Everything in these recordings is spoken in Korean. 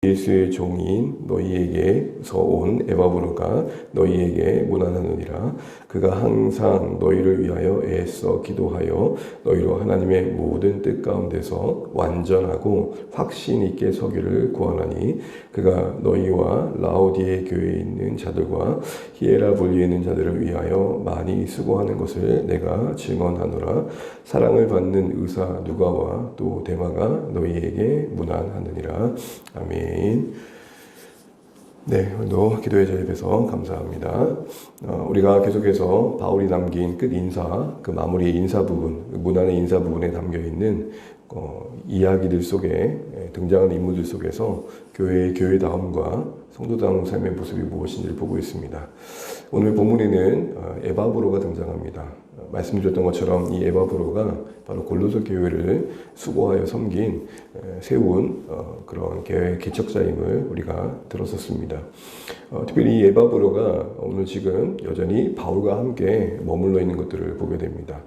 예수의 종인 너희에게서 온 에바브로가 너희에게 문안하느니라. 그가 항상 너희를 위하여 애써 기도하여 너희로 하나님의 모든 뜻 가운데서 완전하고 확신 있게 서기를 구하나니 그가 너희와 라오디에 교회에 있는 자들과 히에라볼리에 있는 자들을 위하여 많이 수고하는 것을 내가 증언하노라. 사랑을 받는 의사 누가와 또 데마가 너희에게 문안하느니라. 아멘. 네, 오늘도 기도의 자리에 뵈서 감사합니다. 우리가 계속해서 바울이 남긴 끝 인사, 그 마무리 인사 부분, 문안의 인사 부분에 담겨 있는 이야기들 속에 등장하는 인물들 속에서 교회의 교회다움과 성도다운 삶의 모습이 무엇인지를 보고 있습니다. 오늘 본문에는 에바브로가 등장합니다. 말씀드렸던 것처럼 이 에바브로가 바로 골로새 교회를 수고하여 섬긴 세운 그런 교회의 개척자임을 우리가 들었었습니다. 특별히 이 에바브로가 오늘 지금 여전히 바울과 함께 머물러 있는 것들을 보게 됩니다.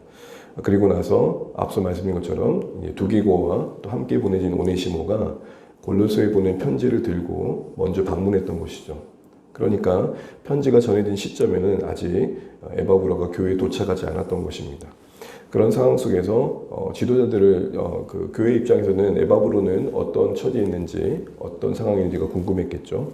그리고 나서 앞서 말씀드린 것처럼 두기고와 또 함께 보내진 오네시모가 골로새에 보낸 편지를 들고 먼저 방문했던 곳이죠. 그러니까 편지가 전해진 시점에는 아직 에바브로가 교회에 도착하지 않았던 것입니다. 그런 상황 속에서 지도자들을 그 교회 입장에서는 에바브로는 어떤 처지에 있는지 어떤 상황인지가 궁금했겠죠.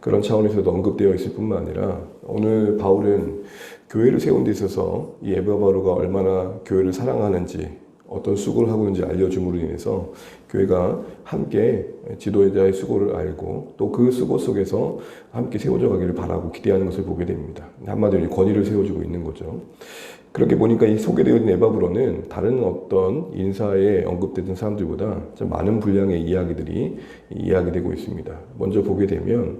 그런 차원에서도 언급되어 있을 뿐만 아니라 오늘 바울은 교회를 세운 데 있어서 이 에바브로가 얼마나 교회를 사랑하는지 어떤 수고를 하고 있는지 알려줌으로 인해서 교회가 함께 지도자의 수고를 알고 또 그 수고 속에서 함께 세워져 가기를 바라고 기대하는 것을 보게 됩니다. 한마디로 권위를 세워주고 있는 거죠. 그렇게 보니까 이 소개되어 있는 에바브로는 다른 어떤 인사에 언급되던 사람들보다 좀 많은 분량의 이야기들이 이야기되고 있습니다. 먼저 보게 되면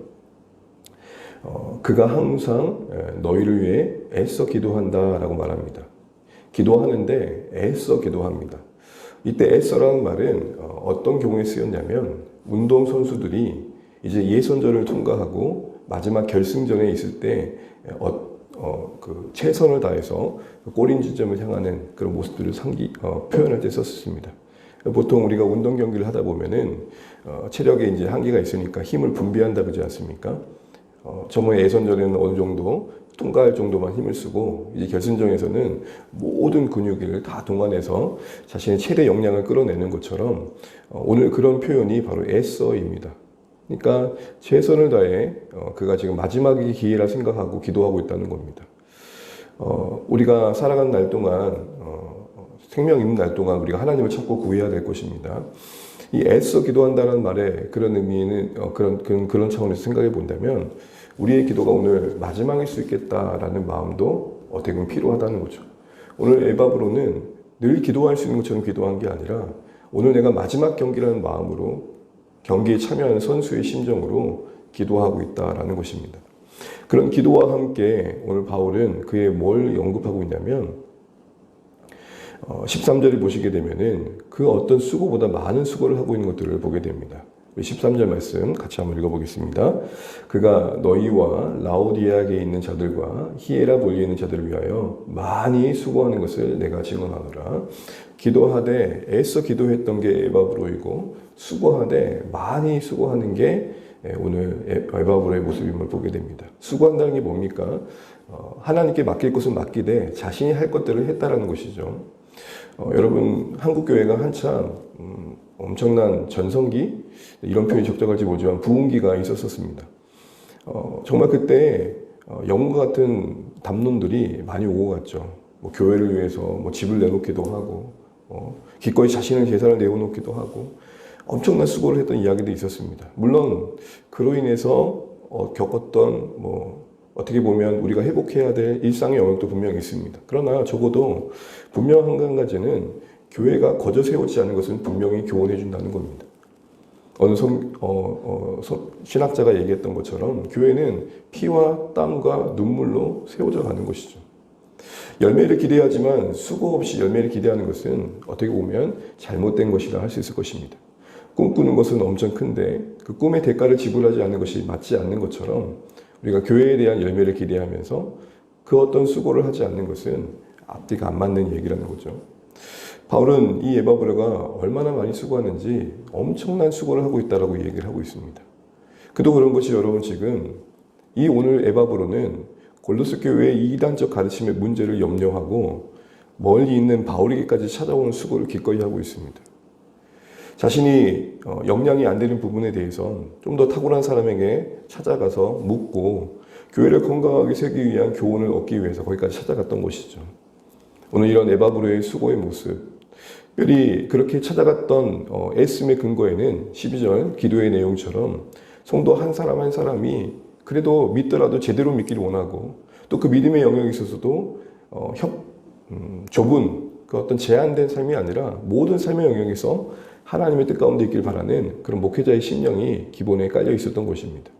그가 항상 너희를 위해 애써 기도한다라고 말합니다. 기도하는데 애써 기도합니다. 이때 애써라는 말은 어떤 경우에 쓰였냐면 운동선수들이 이제 예선전을 통과하고 마지막 결승전에 있을 때 그 최선을 다해서 골인 지점을 향하는 그런 모습들을 표현할 때 썼습니다. 보통 우리가 운동 경기를 하다 보면은 체력에 이제 한계가 있으니까 힘을 분비한다 그러지 않습니까? 저번에 예선전에는 어느 정도 통과할 정도만 힘을 쓰고 이제 결승전에서는 모든 근육을 다 동원해서 자신의 최대 역량을 끌어내는 것처럼 오늘 그런 표현이 바로 애써입니다. 그러니까 최선을 다해 그가 지금 마지막의 기회라 생각하고 기도하고 있다는 겁니다. 우리가 살아가는 날 동안 생명 있는 날 동안 우리가 하나님을 찾고 구해야 될 것입니다. 이 애써 기도한다는 말의 그런 의미는 그런 차원에서 생각해 본다면 우리의 기도가 오늘 마지막일 수 있겠다라는 마음도 어떻게 보면 필요하다는 거죠. 오늘 에바브로는 늘 기도할 수 있는 것처럼 기도한 게 아니라 오늘 내가 마지막 경기라는 마음으로 경기에 참여하는 선수의 심정으로 기도하고 있다라는 것입니다. 그런 기도와 함께 오늘 바울은 그의 뭘 언급하고 있냐면 13절을 보시게 되면은 그 어떤 수고보다 많은 수고를 하고 있는 것들을 보게 됩니다. 13절 말씀 같이 한번 읽어보겠습니다. 그가 너희와 라오디아에 있는 자들과 히에라볼리에 있는 자들을 위하여 많이 수고하는 것을 내가 증언하노라. 기도하되 애써 기도했던 게 에바브로이고 수고하되 많이 수고하는 게 오늘 에바브로의 모습임을 보게 됩니다. 수고한다는 게 뭡니까? 하나님께 맡길 것은 맡기되 자신이 할 것들을 했다라는 것이죠. 여러분 한국교회가 한참 엄청난 전성기 이런 표현이 적절할지 모르지만 부흥기가 있었습니다. 정말 그때 영웅과 같은 담론들이 많이 오고 갔죠. 뭐 교회를 위해서 뭐 집을 내놓기도 하고 기꺼이 자신의 재산을 내어놓기도 하고 엄청난 수고를 했던 이야기도 있었습니다. 물론 그로 인해서 겪었던 어떻게 보면 우리가 회복해야 될 일상의 영역도 분명히 있습니다. 그러나 적어도 분명한 한 가지는 교회가 거저 세우지 않는 것은 분명히 교훈해 준다는 겁니다. 어느 신학자가 얘기했던 것처럼 교회는 피와 땀과 눈물로 세워져 가는 것이죠. 열매를 기대하지만 수고 없이 열매를 기대하는 것은 어떻게 보면 잘못된 것이라 할 수 있을 것입니다. 꿈꾸는 것은 엄청 큰데 그 꿈의 대가를 지불하지 않는 것이 맞지 않는 것처럼 우리가 교회에 대한 열매를 기대하면서 그 어떤 수고를 하지 않는 것은 앞뒤가 안 맞는 얘기라는 거죠. 바울은 이 에바브로가 얼마나 많이 수고하는지 엄청난 수고를 하고 있다라고 얘기를 하고 있습니다. 그도 그런 것이 여러분 지금 이 오늘 에바브로는 골로새 교회의 이단적 가르침의 문제를 염려하고 멀리 있는 바울에게까지 찾아오는 수고를 기꺼이 하고 있습니다. 자신이 역량이 안 되는 부분에 대해선 좀 더 탁월한 사람에게 찾아가서 묻고 교회를 건강하게 세우기 위한 교훈을 얻기 위해서 거기까지 찾아갔던 것이죠. 오늘 이런 에바브로의 수고의 모습, 특별히 그렇게 찾아갔던 애씀의 근거에는 12절 기도의 내용처럼 성도 한 사람 한 사람이 그래도 믿더라도 제대로 믿기를 원하고 또 그 믿음의 영역에 있어서도 좁은 그 어떤 제한된 삶이 아니라 모든 삶의 영역에서 하나님의 뜻 가운데 있길 바라는 그런 목회자의 심령이 기본에 깔려 있었던 것입니다.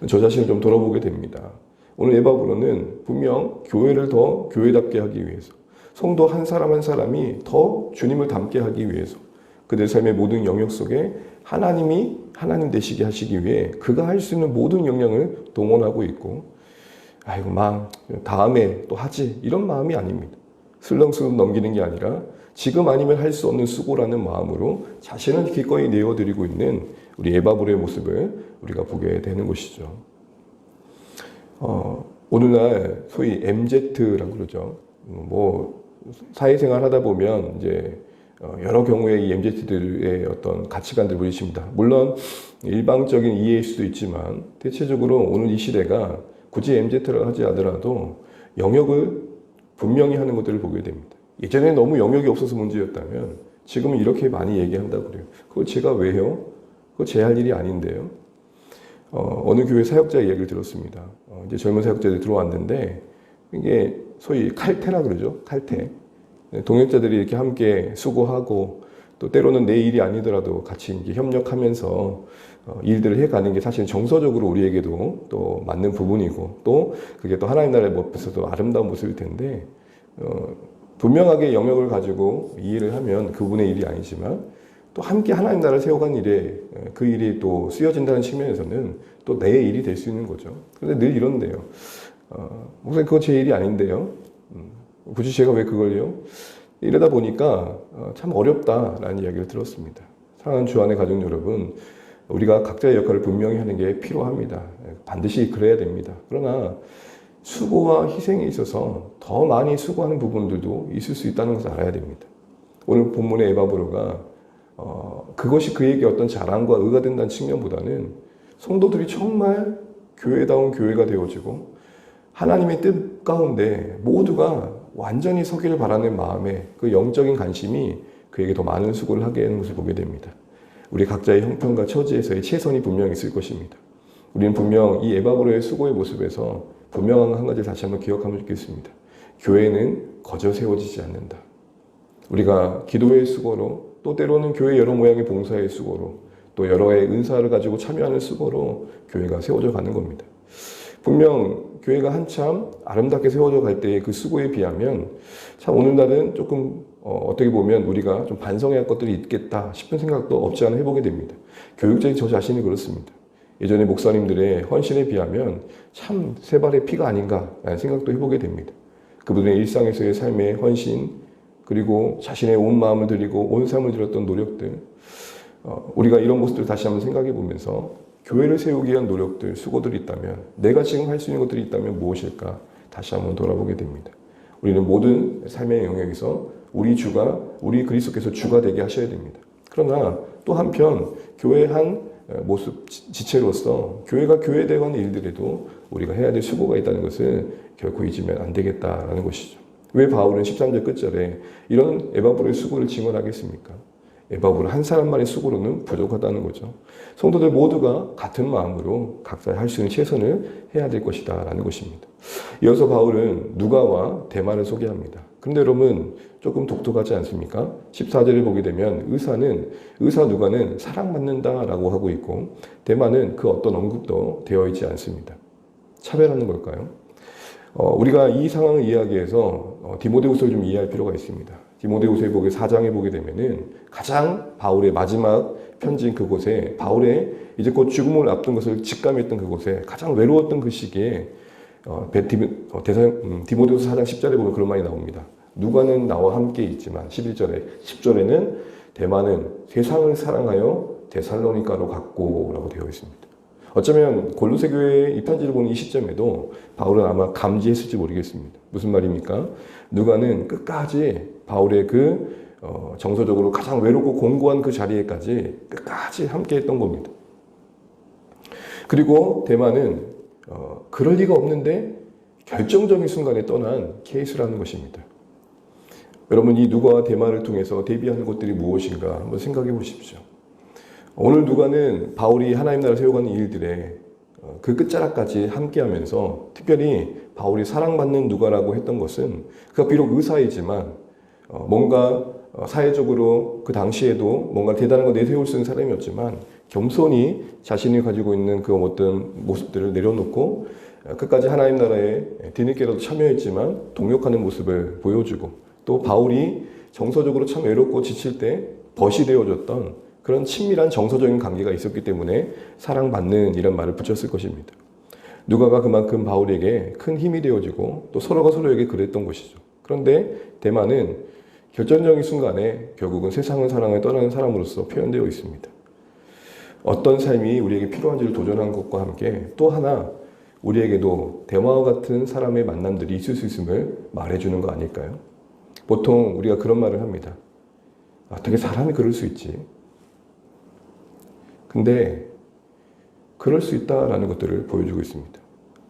저 자신을 좀 돌아보게 됩니다. 오늘 에바브로는 분명 교회를 더 교회답게 하기 위해서 성도 한 사람 한 사람이 더 주님을 닮게 하기 위해서 그들 삶의 모든 영역 속에 하나님이 하나님 되시게 하시기 위해 그가 할 수 있는 모든 역량을 동원하고 있고 아이고 다음에 또 하지 이런 마음이 아닙니다. 슬렁슬렁 넘기는 게 아니라 지금 아니면 할 수 없는 수고라는 마음으로 자신을 기꺼이 내어드리고 있는 우리 에바브로의 모습을 우리가 보게 되는 것이죠. 오늘날 소위 MZ라고 그러죠. 사회생활 하다 보면 이제 여러 경우에 이 MZ들의 어떤 가치관들을 부딪힙니다. 물론 일방적인 이해일 수도 있지만 대체적으로 오늘 이 시대가 굳이 MZ를 하지 않더라도 영역을 분명히 하는 것들을 보게 됩니다. 예전에 너무 영역이 없어서 문제였다면 지금은 이렇게 많이 얘기한다고 그래요. 그걸 제가 왜 해요? 그거 제 할 일이 아닌데요. 어느 교회 사역자 이야기를 들었습니다. 이제 젊은 사역자들이 들어왔는데 이게 소위 칼퇴라 그러죠. 칼퇴. 동역자들이 이렇게 함께 수고하고 또 때로는 내 일이 아니더라도 같이 이제 협력하면서 일들을 해가는 게 사실 정서적으로 우리에게도 또 맞는 부분이고 또 그게 또 하나님 나라의 모습에서도 아름다운 모습일 텐데 분명하게 영역을 가지고 이 일을 하면 그분의 일이 아니지만 또 함께 하나님 나라를 세워간 일에 그 일이 또 쓰여진다는 측면에서는 또 내 일이 될 수 있는 거죠. 그런데 늘 이런데요. 목사님 그거 제 일이 아닌데요. 굳이 제가 왜 그걸요? 이러다 보니까 참 어렵다라는 이야기를 들었습니다. 사랑하는 주안의 가족 여러분, 우리가 각자의 역할을 분명히 하는 게 필요합니다. 반드시 그래야 됩니다. 그러나 수고와 희생에 있어서 더 많이 수고하는 부분들도 있을 수 있다는 것을 알아야 됩니다. 오늘 본문의 에바브로가 그것이 그에게 어떤 자랑과 의가 된다는 측면보다는 성도들이 정말 교회다운 교회가 되어지고 하나님의 뜻 가운데 모두가 완전히 서기를 바라는 마음에 그 영적인 관심이 그에게 더 많은 수고를 하게 하는 것을 보게 됩니다. 우리 각자의 형편과 처지에서의 최선이 분명히 있을 것입니다. 우리는 분명 이 에바브로의 수고의 모습에서 분명한 한 가지를 다시 한번 기억하면 좋겠습니다. 교회는 거저 세워지지 않는다. 우리가 기도의 수고로 또 때로는 교회 여러 모양의 봉사의 수고로 또 여러의 은사를 가지고 참여하는 수고로 교회가 세워져 가는 겁니다. 분명 교회가 한참 아름답게 세워져 갈 때의 그 수고에 비하면 참 오늘날은 조금 어떻게 보면 우리가 좀 반성해야 할 것들이 있겠다 싶은 생각도 없지 않아 해보게 됩니다. 교육적인 저 자신이 그렇습니다. 예전에 목사님들의 헌신에 비하면 참 세 발의 피가 아닌가라는 생각도 해보게 됩니다. 그분의 일상에서의 삶의 헌신 그리고 자신의 온 마음을 드리고 온 삶을 들였던 노력들 우리가 이런 모습들을 다시 한번 생각해 보면서 교회를 세우기 위한 노력들, 수고들이 있다면 내가 지금 할 수 있는 것들이 있다면 무엇일까 다시 한번 돌아보게 됩니다. 우리는 모든 삶의 영역에서 우리 그리스도께서 주가 되게 하셔야 됩니다. 그러나 또 한편 교회의 한 모습 지체로서 교회가 교회되어 가는 일들에도 우리가 해야 될 수고가 있다는 것을 결코 잊으면 안 되겠다라는 것이죠. 왜 바울은 13절 끝절에 이런 에바브로의 수고를 증언하겠습니까? 에바브로 한 사람만의 수고로는 부족하다는 거죠. 성도들 모두가 같은 마음으로 각자 할 수 있는 최선을 해야 될 것이다 라는 것입니다. 이어서 바울은 누가와 데마를 소개합니다. 그런데 여러분 조금 독특하지 않습니까? 14절을 보게 되면 의사 누가는 사랑받는다 라고 하고 있고 데마는 그 어떤 언급도 되어 있지 않습니다. 차별하는 걸까요? 우리가 이 상황을 이야기해서 디모데후서를 좀 이해할 필요가 있습니다. 디모데후서에 4장에 보게 되면은 가장 바울의 마지막 편지인 그곳에 바울의 이제 곧 죽음을 앞둔 것을 직감했던 그곳에 가장 외로웠던 그 시기에 디모데후서 4장 10절에 보면 그런 말이 나옵니다. 누가는 나와 함께 있지만 10절에는 데마는 세상을 사랑하여 데살로니가로 갔고 라고 되어 있습니다. 어쩌면 골로새 교회에 이 편지를 보는 이 시점에도 바울은 아마 감지했을지 모르겠습니다. 무슨 말입니까? 누가는 끝까지 바울의 정서적으로 가장 외롭고 공고한 그 자리에까지 끝까지 함께 했던 겁니다. 그리고 대마는 그럴 리가 없는데 결정적인 순간에 떠난 케이스라는 것입니다. 여러분, 이 누가와 대마를 통해서 대비하는 것들이 무엇인가 한번 생각해 보십시오. 오늘 누가는 바울이 하나님 나라를 세워가는 일들에 그 끝자락까지 함께하면서 특별히 바울이 사랑받는 누가라고 했던 것은 그가 비록 의사이지만 뭔가 사회적으로 그 당시에도 뭔가 대단한 거 내세울 수 있는 사람이었지만 겸손히 자신이 가지고 있는 그 어떤 모습들을 내려놓고 끝까지 하나님 나라에 뒤늦게라도 참여했지만 동역하는 모습을 보여주고 또 바울이 정서적으로 참 외롭고 지칠 때 벗이 되어줬던 그런 친밀한 정서적인 관계가 있었기 때문에 사랑받는 이런 말을 붙였을 것입니다. 누가가 그만큼 바울에게 큰 힘이 되어지고 또 서로가 서로에게 그랬던 것이죠. 그런데 대마는 결정적인 순간에 결국은 세상을 사랑을 떠나는 사람으로서 표현되어 있습니다. 어떤 삶이 우리에게 필요한지를 도전한 것과 함께 또 하나 우리에게도 대마와 같은 사람의 만남들이 있을 수 있음을 말해주는 거 아닐까요? 보통 우리가 그런 말을 합니다. 어떻게 사람이 그럴 수 있지? 근데 그럴 수 있다라는 것들을 보여주고 있습니다.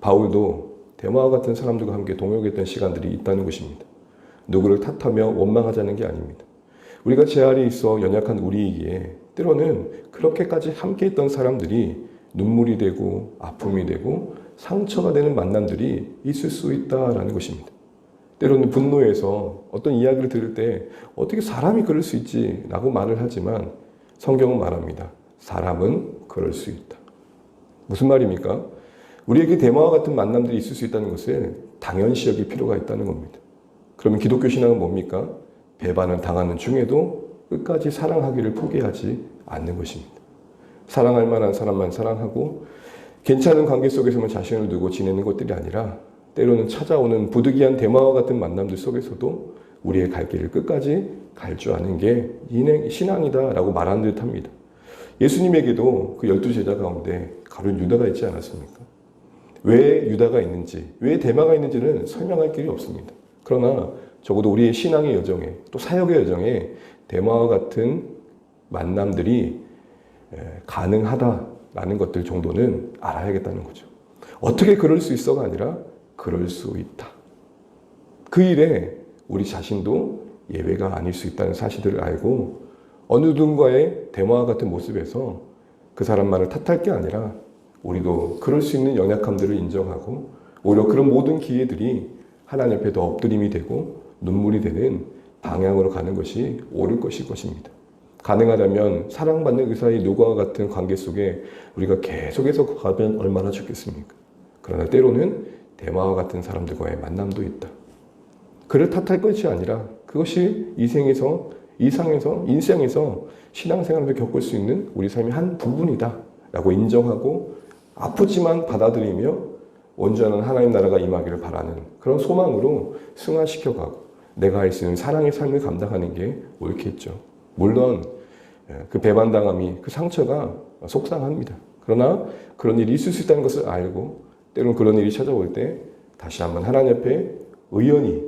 바울도 대마와 같은 사람들과 함께 동역했던 시간들이 있다는 것입니다. 누구를 탓하며 원망하자는 게 아닙니다. 우리가 제 아래에 있어 연약한 우리이기에 때로는 그렇게까지 함께 있던 사람들이 눈물이 되고 아픔이 되고 상처가 되는 만남들이 있을 수 있다라는 것입니다. 때로는 분노해서 어떤 이야기를 들을 때 어떻게 사람이 그럴 수 있지 라고 말을 하지만 성경은 말합니다. 사람은 그럴 수 있다. 무슨 말입니까? 우리에게 대마와 같은 만남들이 있을 수 있다는 것을 당연시 여길 필요가 있다는 겁니다. 그러면 기독교 신앙은 뭡니까? 배반을 당하는 중에도 끝까지 사랑하기를 포기하지 않는 것입니다. 사랑할 만한 사람만 사랑하고 괜찮은 관계 속에서만 자신을 두고 지내는 것들이 아니라 때로는 찾아오는 부득이한 대마와 같은 만남들 속에서도 우리의 갈 길을 끝까지 갈 줄 아는 게 신앙이다라고 말하는 듯합니다. 예수님에게도 그 12제자 가운데 가룟 유다가 있지 않았습니까? 왜 유다가 있는지, 왜 대마가 있는지는 설명할 길이 없습니다. 그러나 적어도 우리의 신앙의 여정에 또 사역의 여정에 대마와 같은 만남들이 가능하다라는 것들 정도는 알아야겠다는 거죠. 어떻게 그럴 수 있어가 아니라 그럴 수 있다. 그 일에 우리 자신도 예외가 아닐 수 있다는 사실을 알고 어느 누군가의 대마와 같은 모습에서 그 사람만을 탓할 게 아니라 우리도 그럴 수 있는 연약함들을 인정하고 오히려 그런 모든 기회들이 하나님 앞에 더 엎드림이 되고 눈물이 되는 방향으로 가는 것이 옳을 것일 것입니다. 가능하다면 사랑받는 의사의 누가와 같은 관계 속에 우리가 계속해서 가면 얼마나 좋겠습니까? 그러나 때로는 대마와 같은 사람들과의 만남도 있다. 그를 탓할 것이 아니라 그것이 이상에서 인생에서 신앙생활을 겪을 수 있는 우리 삶의 한 부분이다 라고 인정하고 아프지만 받아들이며 온전한 하나님 나라가 임하기를 바라는 그런 소망으로 승화시켜가고 내가 할 수 있는 사랑의 삶을 감당하는 게 옳겠죠. 물론 그 배반당함이 그 상처가 속상합니다. 그러나 그런 일이 있을 수 있다는 것을 알고 때로는 그런 일이 찾아올 때 다시 한번 하나님 앞에 의연히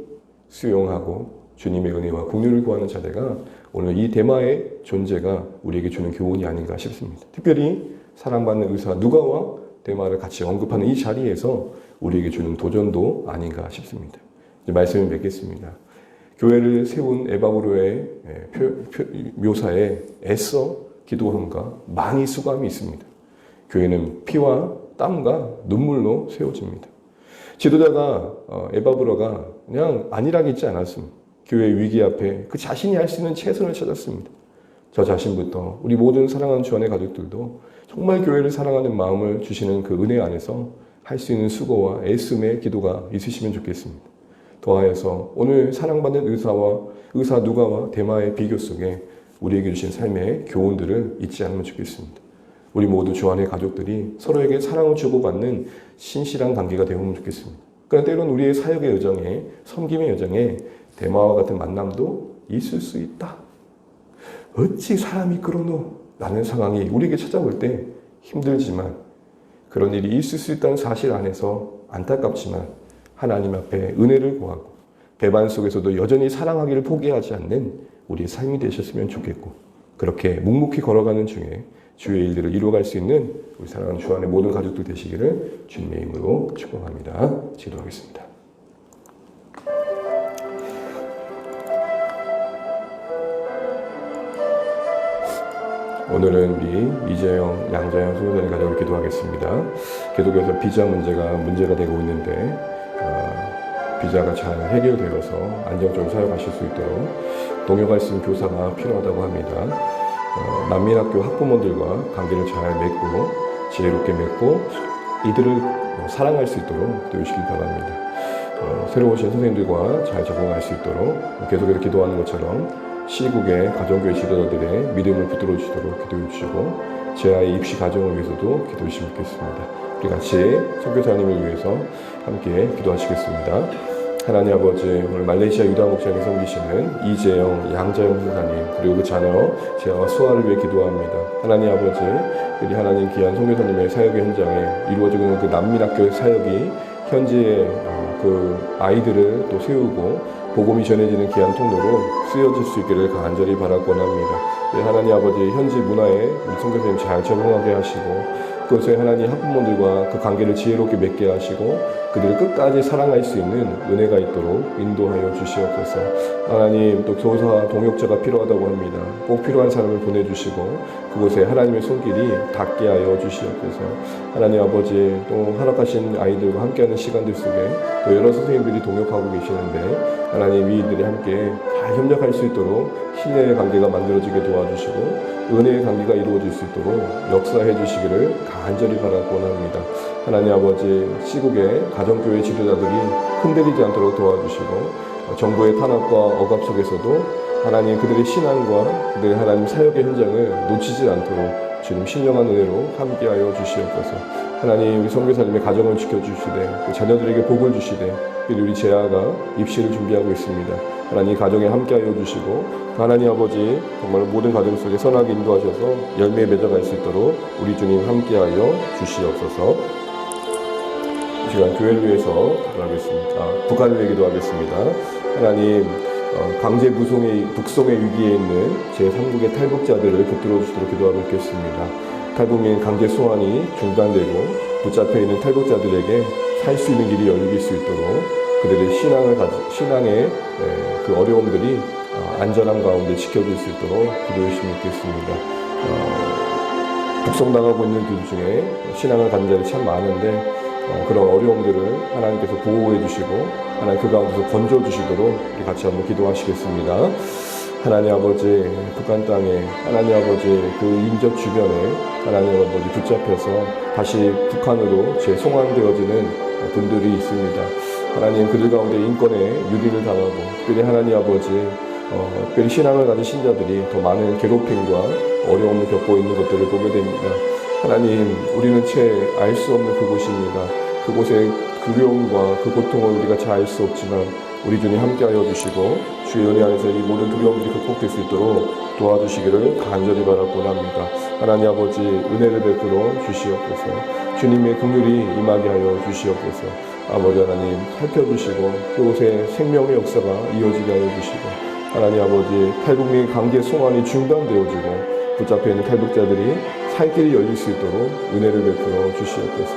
수용하고 주님의 은혜와 긍휼을 구하는 자세가 오늘 이 대마의 존재가 우리에게 주는 교훈이 아닌가 싶습니다. 특별히 사랑받는 의사 누가와 대마를 같이 언급하는 이 자리에서 우리에게 주는 도전도 아닌가 싶습니다. 이제 말씀을 맺겠습니다. 교회를 세운 에바브로의 묘사에 애써 기도함과 많이 수고함이 있습니다. 교회는 피와 땀과 눈물로 세워집니다. 지도자가 에바브로가 그냥 안일하게 있지 않았습니다. 교회의 위기 앞에 그 자신이 할 수 있는 최선을 찾았습니다. 저 자신부터 우리 모든 사랑하는 주 안의 가족들도 정말 교회를 사랑하는 마음을 주시는 그 은혜 안에서 할 수 있는 수고와 애씀의 기도가 있으시면 좋겠습니다. 더하여서 오늘 사랑받는 의사 누가와 대마의 비교 속에 우리에게 주신 삶의 교훈들을 잊지 않으면 좋겠습니다. 우리 모두 주 안의 가족들이 서로에게 사랑을 주고받는 신실한 관계가 되면 좋겠습니다. 그러나 때로는 우리의 사역의 여정에 섬김의 여정에 대마와 같은 만남도 있을 수 있다. 어찌 사람이 그러노? 라는 상황이 우리에게 찾아올 때 힘들지만 그런 일이 있을 수 있다는 사실 안에서 안타깝지만 하나님 앞에 은혜를 구하고 배반 속에서도 여전히 사랑하기를 포기하지 않는 우리의 삶이 되셨으면 좋겠고, 그렇게 묵묵히 걸어가는 중에 주의 일들을 이루어갈 수 있는 우리 사랑하는 주 안의 모든 가족들 되시기를 주님의 이름으로 축복합니다. 기도하겠습니다. 오늘은 우리 이재영, 양자영 선교사님 가족을 기도하겠습니다. 계속해서 비자 문제가 되고 있는데 비자가 잘 해결되어서 안정적으로 사역하실 수 있도록 동역할 수 있는 교사가 필요하다고 합니다. 난민학교 학부모들과 관계를 잘 맺고 지혜롭게 맺고 이들을 사랑할 수 있도록 기도해주시길 바랍니다. 새로 오신 선생님들과 잘 적응할 수 있도록 계속해서 기도하는 것처럼 시국의 가정교회 지도자들의 믿음을 붙들어 주시도록 기도해 주시고 제 아이 입시 가정을 위해서도 기도해 주시면 좋겠습니다. 우리 같이 선교사님을 위해서 함께 기도하시겠습니다. 하나님 아버지, 오늘 말레이시아 유다 목장에 섬기시는 이재영, 양자영 선사님 그리고 그 자녀 재아와 수아를 위해 기도합니다. 하나님 아버지, 우리 하나님 귀한 선교사님의 사역의 현장에 이루어지고 있는 그 난민학교의 사역이 현지의 그 아이들을 또 세우고 복음이 전해지는 귀한 통로로 쓰여질 수 있기를 간절히 바라곤 합니다. 하나님 아버지, 현지 문화에 우리 선교사님 잘 적응하게 하시고 그것에 하나님 학부모들과 그 관계를 지혜롭게 맺게 하시고 그들을 끝까지 사랑할 수 있는 은혜가 있도록 인도하여 주시옵소서. 하나님, 또 교사 동역자가 필요하다고 합니다. 꼭 필요한 사람을 보내주시고 그곳에 하나님의 손길이 닿게 하여 주시옵소서. 하나님 아버지, 또 허락하신 아이들과 함께하는 시간들 속에 또 여러 선생님들이 동역하고 계시는데 하나님, 이들이 함께 잘 협력할 수 있도록 신뢰의 관계가 만들어지게 도와주시고 은혜의 관계가 이루어질 수 있도록 역사해 주시기를 간절히 바라곤 합니다. 하나님 아버지, 시국의 가정교회 지도자들이 흔들리지 않도록 도와주시고 정부의 탄압과 억압 속에서도 하나님 그들의 신앙과 그들의 하나님 사역의 현장을 놓치지 않도록 주님 신령한 은혜로 함께하여 주시옵소서. 하나님, 우리 선교사님의 가정을 지켜주시되 자녀들에게 복을 주시되 우리 재아가 입시를 준비하고 있습니다. 하나님 가정에 함께하여 주시고 하나님 아버지, 정말 모든 가정 속에 선하게 인도하셔서 열매에 맺어갈 수 있도록 우리 주님 함께하여 주시옵소서. 이 시간 교회를 위해서 기도하겠습니다. 북한을 위해 기도하겠습니다. 하나님, 강제 북송의 위기에 있는 제3국의 탈북자들을 붙들어 주시도록 기도하고 있겠습니다. 탈북민 강제 소환이 중단되고 붙잡혀 있는 탈북자들에게 살 수 있는 길이 열릴 수 있도록 그들의 신앙의 그 어려움들이 안전한 가운데 지켜질 수 있도록 기도해 주시면 좋겠습니다. 북송당하고 있는 들 중에 신앙을 가진 자들이 참 많은데 그런 어려움들을 하나님께서 보호해 주시고 하나님 그 가운데서 건져 주시도록 우리 같이 한번 기도하시겠습니다. 하나님 아버지, 북한 땅에 하나님 아버지 그 인접 주변에 하나님 아버지 붙잡혀서 다시 북한으로 재송환되어지는 분들이 있습니다. 하나님, 그들 가운데 인권에 유린을 당하고 특별히 하나님 아버지 특별히 신앙을 가진 신자들이 더 많은 괴롭힘과 어려움을 겪고 있는 것들을 보게 됩니다. 하나님, 우리는 채 알 수 없는 그곳입니다. 그곳의 두려움과 그 고통을 우리가 잘 알 수 없지만 우리 주님 함께하여 주시고 주의 은혜 안에서 이 모든 두려움들이 극복될 수 있도록 도와주시기를 간절히 바라곤 합니다. 하나님 아버지, 은혜를 베풀어 주시옵소서. 주님의 긍휼이 임하게 하여 주시옵소서. 아버지 하나님, 살펴주시고 그곳에 생명의 역사가 이어지게 하여 주시고 하나님 아버지, 탈북민 강제 송환이 중단되어지고 붙잡혀 있는 탈북자들이 살 길이 열릴 수 있도록 은혜를 베풀어 주시옵소서.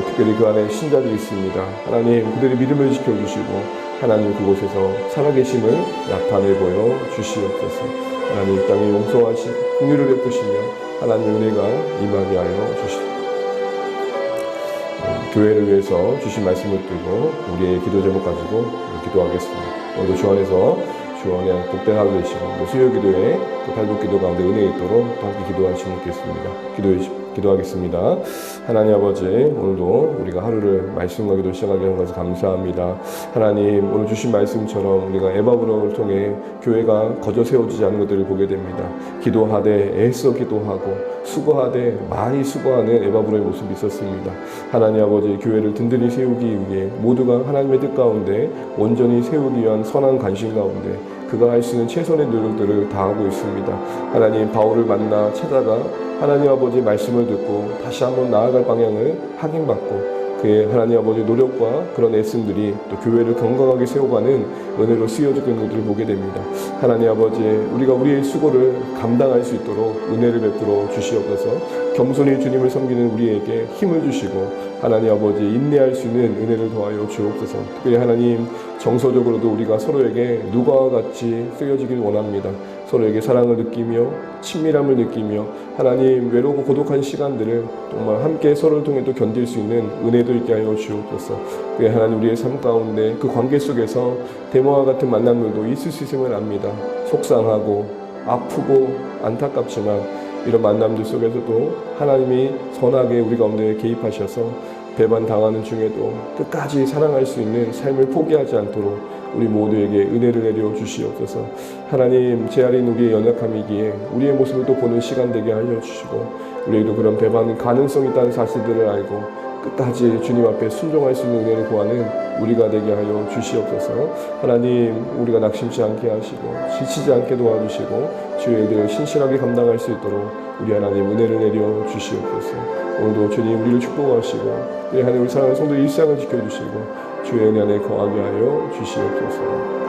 특별히 그 안에 신자들이 있습니다. 하나님, 그들의 믿음을 지켜주시고 하나님 그곳에서 살아계심을 나타내 보여 주시옵소서. 하나님, 이 땅에 용서하시 긍휼을 베푸시며 하나님 은혜가 임하게 하여 주시옵소서. 교회를 위해서 주신 말씀을 들고 우리의 기도 제목 가지고 기도하겠습니다. 오늘도 주 안에서 주 안에 복된 하루 되시고 수요 기도에 또 탈북 기도 가운데 은혜 있도록 또 함께 기도하시면 좋겠습니다. 기도하겠습니다. 하나님 아버지, 오늘도 우리가 하루를 말씀과 기도 시작하게 한 것을 감사합니다. 하나님, 오늘 주신 말씀처럼 우리가 에바브로를 통해 교회가 거저 세워지지 않은 것들을 보게 됩니다. 기도하되 애써 기도하고 수고하되 많이 수고하는 에바브로의 모습이 있었습니다. 하나님 아버지, 교회를 든든히 세우기 위해 모두가 하나님의 뜻 가운데 온전히 세우기 위한 선한 관심 가운데 그가 할 수 있는 최선의 노력들을 다하고 있습니다. 하나님, 바울을 만나 찾아가 하나님 아버지 말씀을 듣고 다시 한번 나아갈 방향을 확인받고 그의 하나님 아버지 노력과 그런 애씀들이 또 교회를 건강하게 세워가는 은혜로 쓰여지는 것들을 보게 됩니다. 하나님 아버지, 우리가 우리의 수고를 감당할 수 있도록 은혜를 베풀어 주시옵소서. 겸손히 주님을 섬기는 우리에게 힘을 주시고 하나님 아버지 인내할 수 있는 은혜를 더하여 주옵소서. 특별히 하나님, 정서적으로도 우리가 서로에게 누가와 같이 쓰여지길 원합니다. 서로에게 사랑을 느끼며 친밀함을 느끼며 하나님, 외롭고 고독한 시간들을 정말 함께 서로를 통해 또 견딜 수 있는 은혜도 있게 하여 주옵소서. 그의 하나님, 우리의 삶 가운데 그 관계 속에서 대모와 같은 만남들도 있을 수 있음을 압니다. 속상하고 아프고 안타깝지만 이런 만남들 속에서도 하나님이 선하게 우리 가운데 개입하셔서 배반당하는 중에도 끝까지 사랑할 수 있는 삶을 포기하지 않도록 우리 모두에게 은혜를 내려 주시옵소서. 하나님, 제 아린 우리의 연약함이기에 우리의 모습을 또 보는 시간 되게 하여 주시고 우리에게도 그런 배반 가능성이 있다는 사실들을 알고 끝까지 주님 앞에 순종할 수 있는 은혜를 구하는 우리가 되게 하여 주시옵소서. 하나님, 우리가 낙심치 않게 하시고 지치지 않게 도와주시고 주의 일을 신실하게 감당할 수 있도록 우리 하나님 은혜를 내려 주시옵소서. 오늘도 주님 우리를 축복하시고 우리 하나님, 우리 사랑하는 성도 일상을 지켜주시고 주의 은혜 안에 거하게 하여 주시옵소서.